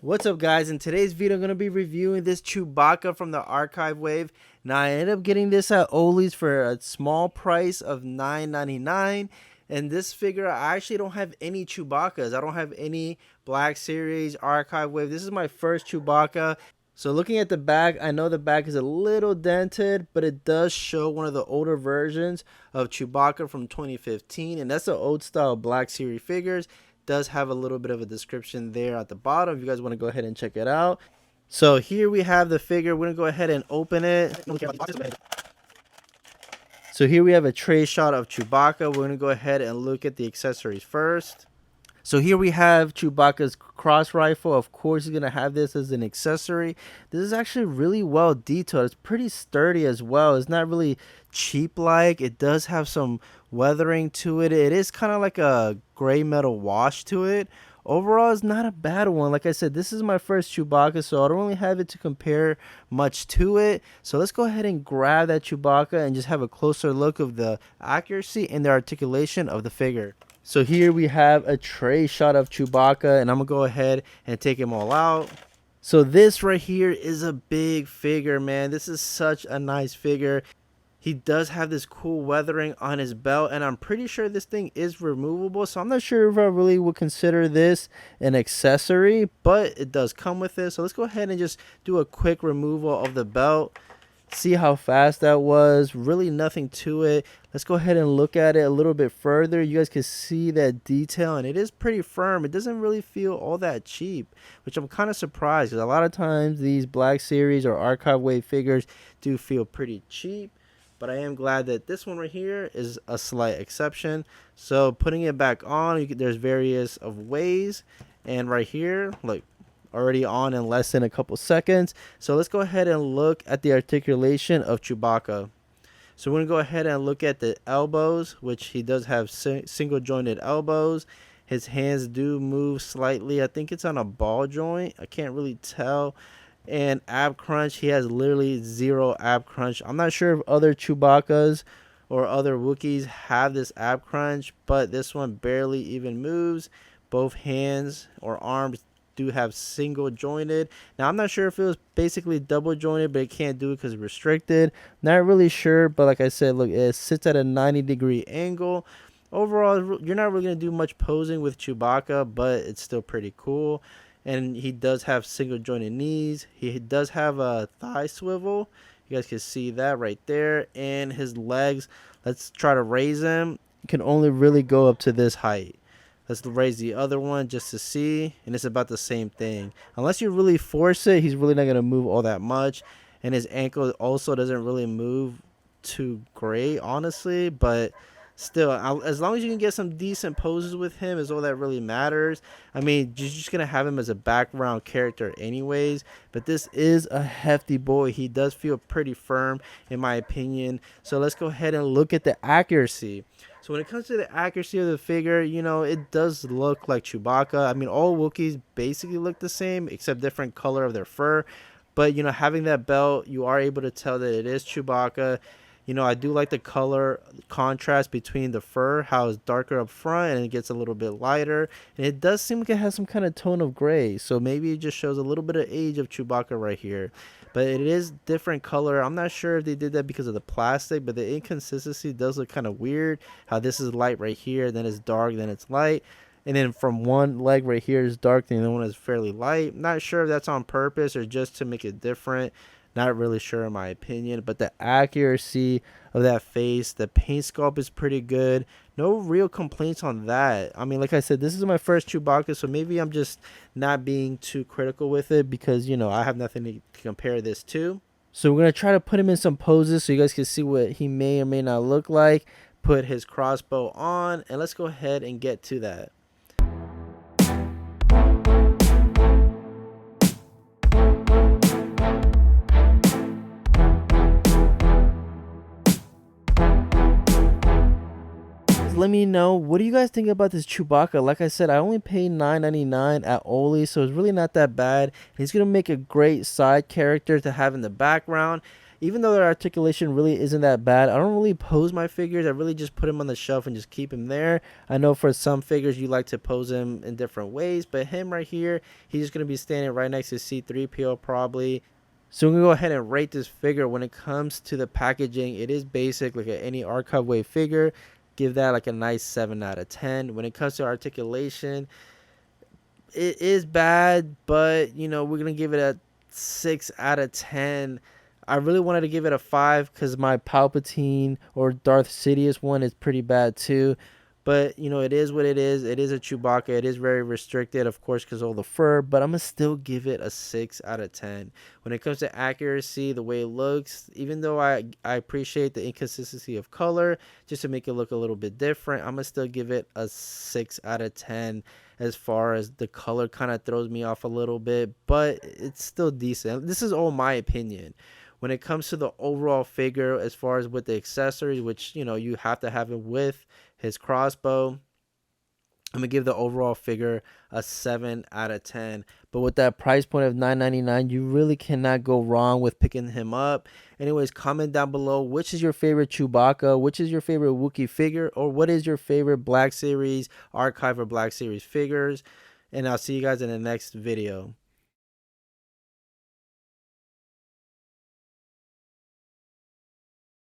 What's up, guys? In today's video, I'm going to be reviewing this Chewbacca from the archive wave. Now, I ended up getting this at Ollie's for a small price of $9.99. And this figure, I actually don't have any Chewbaccas. I don't have any Black Series archive wave. This is my first Chewbacca. So looking at the back, I know the back is a little dented, but it does show one of the older versions of Chewbacca from 2015. And that's the old style Black Series figures. Does have a little bit of a description there at the bottom if you guys want to go ahead and check it out. So here we have the figure. We're gonna go ahead and open it. So here we have a tray shot of Chewbacca. We're gonna go ahead and look at the accessories first. So here we have Chewbacca's cross rifle. Of course, he's going to have this as an accessory. This is actually really well detailed. It's pretty sturdy as well. It's not really cheap-like. It does have some weathering to it. It is kind of like a gray metal wash to it. Overall, it's not a bad one. Like I said, this is my first Chewbacca, so I don't really have it to compare much to it. So let's go ahead and grab that Chewbacca and just have a closer look of the accuracy and the articulation of the figure. So here we have a tray shot of Chewbacca, and I'm going to go ahead and take him all out. So this right here is a big figure, man. This is such a nice figure. He does have this cool weathering on his belt, and I'm pretty sure this thing is removable. So I'm not sure if I really would consider this an accessory, but it does come with it. So let's go ahead and just do a quick removal of the belt. See how fast that was. Really nothing to it. Let's go ahead and look at it a little bit further. You guys can see that detail, and it is pretty firm. It doesn't really feel all that cheap, which I'm kind of surprised, because a lot of times these Black Series or archive wave figures do feel pretty cheap. But I am glad that this one right here is a slight exception. So putting it back on, there's various of ways. And right here, look, already on in less than a couple seconds. So let's go ahead and look at the articulation of Chewbacca. So we're going to go ahead and look at the elbows, which he does have single jointed elbows. His hands do move slightly. I think it's on a ball joint. I can't really tell. And ab crunch, he has literally zero ab crunch. I'm not sure if other Chewbaccas or other Wookiees have this ab crunch, but this one barely even moves. Both hands or arms do have single jointed. Now I'm not sure if it was basically double jointed, but it can't do it because it's restricted. Not really sure, but like I said, look, it sits at a 90-degree angle. Overall, you're not really going to do much posing with Chewbacca, but it's still pretty cool. And he does have single jointed knees. He does have a thigh swivel. You guys can see that right there. And his legs, let's try to raise them. You can only really go up to this height. Let's raise the other one just to see. And it's about the same thing. Unless you really force it, he's really not going to move all that much. And his ankle also doesn't really move too great, honestly. But still, as long as you can get some decent poses with him is all that really matters. I mean, you're just going to have him as a background character anyways. But this is a hefty boy. He does feel pretty firm, in my opinion. So let's go ahead and look at the accuracy. So when it comes to the accuracy of the figure, you know, it does look like Chewbacca. I mean, all Wookiees basically look the same, except different color of their fur. But, you know, having that belt, you are able to tell that it is Chewbacca. You know, I do like the color contrast between the fur, how it's darker up front and it gets a little bit lighter. And it does seem like it has some kind of tone of gray. So maybe it just shows a little bit of age of Chewbacca right here. But it is different color. I'm not sure if they did that because of the plastic, but the inconsistency does look kind of weird. How this is light right here, then it's dark, then it's light. And then from one leg right here is dark, and the other one is fairly light. Not sure if that's on purpose or just to make it different. Not really sure in my opinion, but the accuracy of that face, the paint sculpt is pretty good. No real complaints on that. I mean, like I said, this is my first Chewbacca, so maybe I'm just not being too critical with it because, you know, I have nothing to compare this to. So we're going to try to put him in some poses so you guys can see what he may or may not look like. Put his crossbow on, and let's go ahead and get to that. Let me know, what do you guys think about this Chewbacca? Like I said, I only paid $9.99 at Ollie's, so it's really not that bad. He's gonna make a great side character to have in the background. Even though their articulation really isn't that bad, I don't really pose my figures. I really just put them on the shelf and just keep him there. I know for some figures you like to pose him in different ways, but him right here, he's just going to be standing right next to C-3PO probably. So we're going to go ahead and rate this figure. When it comes to the packaging, it is basic like any archive wave figure. Give that like a nice 7 out of 10. When it comes to articulation, it is bad, but you know, we're going to give it a 6 out of 10. I really wanted to give it a 5 because my Palpatine or Darth Sidious one is pretty bad too. But, you know, it is what it is. It is a Chewbacca. It is very restricted, of course, because of all the fur. But I'm going to still give it a 6 out of 10. When it comes to accuracy, the way it looks, even though I appreciate the inconsistency of color, just to make it look a little bit different, I'm going to still give it a 6 out of 10. As far as the color kind of throws me off a little bit, but it's still decent. This is all my opinion. When it comes to the overall figure, as far as with the accessories, which, you know, you have to have it with his crossbow, I'm going to give the overall figure a 7 out of 10. But with that price point of $9.99, you really cannot go wrong with picking him up. Anyways, comment down below which is your favorite Chewbacca, which is your favorite Wookiee figure, or what is your favorite Black Series, Archive or Black Series figures. And I'll see you guys in the next video.